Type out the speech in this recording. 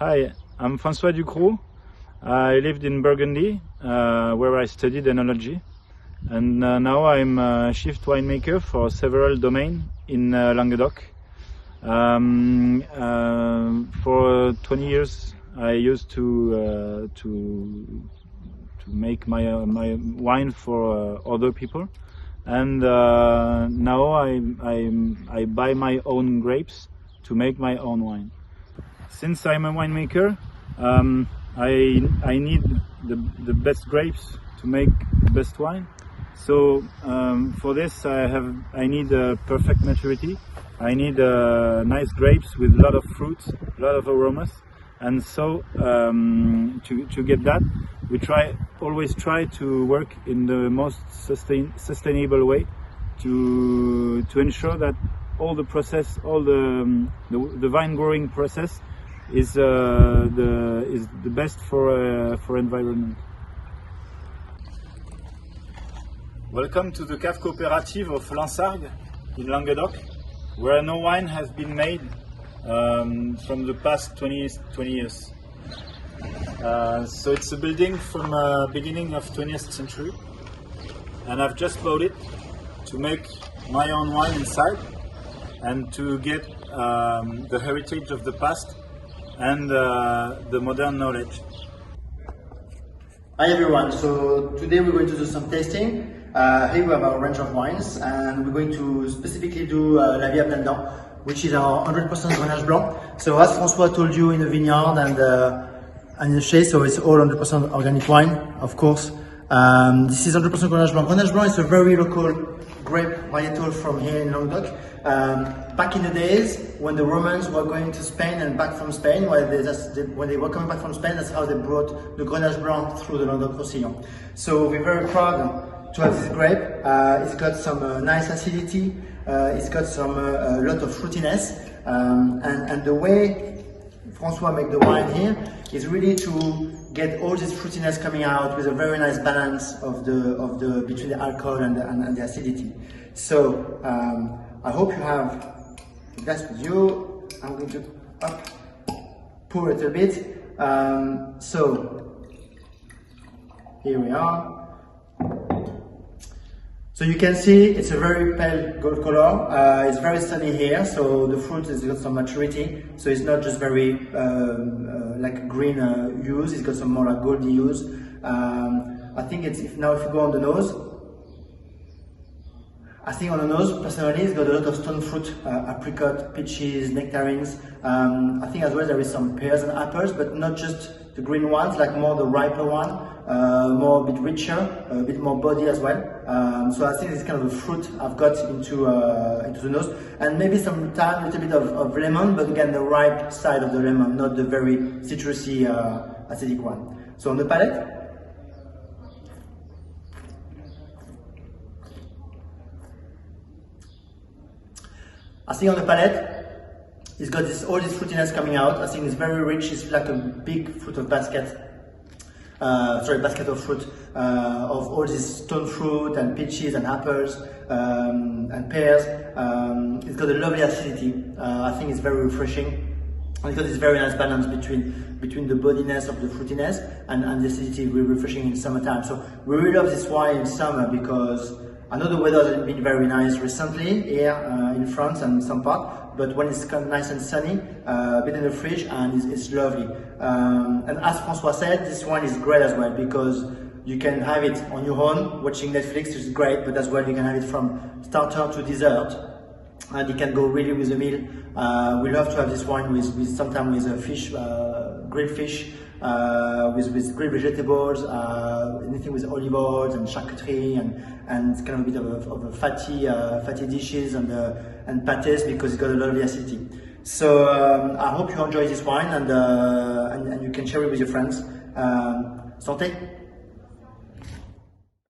Hi, I'm François Ducrot. I lived in Burgundy, where I studied enology, and now I'm a shift winemaker for several domains in Languedoc. For 20 years, I used to make my wine for other people, and now I buy my own grapes to make my own wine. Since I'm a winemaker, I need the best grapes to make the best wine. So for this, I need a perfect maturity. I need nice grapes with a lot of fruits, a lot of aromas, and so to get that, we always try to work in the most sustainable way to ensure that all the process, all the vine growing process is the best for environment. Welcome to the cave cooperative of Lansargues in Languedoc, where no wine has been made from the past 20 years. So it's a building from beginning of 20th century, and I've just bought it to make my own wine inside and to get the heritage of the past and the modern knowledge. Hi everyone, so today we're going to do some tasting. Here we have our range of wines, and we're going to specifically do La Vie à Pleines Dents, which is our 100% Grenache Blanc. So as François told you, in the vineyard and in the shade, so it's all 100% organic wine, of course. This is 100% Grenache Blanc. Grenache Blanc is a very local grape varietal from here in Languedoc. Back in the days when the Romans were going to Spain and back from Spain, when they were coming back from Spain, that's how they brought the Grenache Blanc through the Languedoc-Roussillon. So we're very proud to have this grape. It's got some nice acidity, it's got some a lot of fruitiness, and the way François make the wine here is really to get all this fruitiness coming out with a very nice balance of the between the alcohol and the acidity. So I hope you have the glass with you. I'm going to pour a little bit. So here we are. So you can see it's a very pale gold color. It's very sunny here, so the fruit has got some maturity. So it's not just very like green hues. It's got some more like goldy hues. I think if you go on the nose, I think on the nose, personally, it's got a lot of stone fruit, apricot, peaches, nectarines. I think as well there is some pears and apples, but not just the green ones, like more the riper one, more a bit richer, a bit more body as well. So I think this kind of a fruit I've got into the nose, and maybe some time, a little bit of lemon, but again the ripe side of the lemon, not the very citrusy, acidic one. So on the palate. I think on the palate, it's got all this fruitiness coming out. I think it's very rich. It's like a big fruit of basket. Basket of fruit of all this stone fruit and peaches and apples and pears. It's got a lovely acidity. I think it's very refreshing. And it's got this very nice balance between the bodiness of the fruitiness and the acidity, really refreshing in summertime. So we really love this wine in summer because I know the weather hasn't been very nice recently here in France and some part, but when it's kind of nice and sunny, a bit in the fridge, and it's lovely. And as François said, this wine is great as well because you can have it on your own, watching Netflix, which is great, but as well you can have it from starter to dessert, and it can go really with a meal. We love to have this wine sometimes with a fish, grilled fish, with grilled vegetables, anything with olive oils and charcuterie, and it's kind of a bit of a fatty dishes and pâtés because it's got a lovely acidity. So I hope you enjoy this wine and you can share it with your friends. Santé!